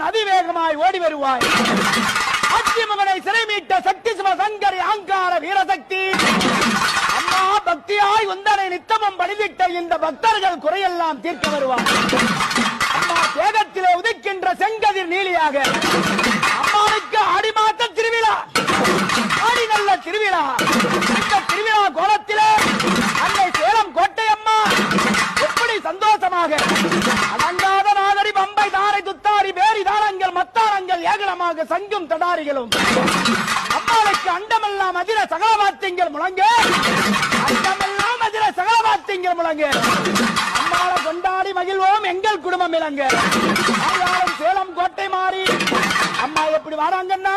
உடன் அதிவேகமாய் ஓடி வருவாய். அத்திமகனை சிறை மீட்ட சக்தி சிவசங்கரி அங்கார வீரசக்தி அம்மா பக்தியாய் உந்தனை நித்தமும் பலிதிட்ட இந்த பக்தர்கள் குறையெல்லாம் தீர்க்க வருவார். அம்மா தேகத்திலே உதிக்கின்ற செங்கதிர் நீலியாக அம்மாவுக்கு ஆடி மாத்த திருவிழா, ஆடி நல்ல திருவிழா. இந்த திருவிழா கோலத்திலே அன்னை சேலம் கோட்டை அம்மா எப்படி சந்தோஷமாக அடங்காத நாதரி பம்பை தாரை துத்தாரி பேரி தாளங்கள் மத்தாளங்கள் ஏகலமாக சங்கும் தடாரிகளும் அம்மாளுக்கு அண்டமெல்லாம் அதிர சகலவாத்தியங்கள் முழங்க, அண்டமெல்லாம் அதிர சகலவாத்தியங்கள் முழங்க. அம்மாளை கொண்டாடி மகிழ்வோம் எங்கள் குடும்பம் இளங்க. சேலம் கோட்டை மாறி அம்மா எப்படி வராங்கன்னா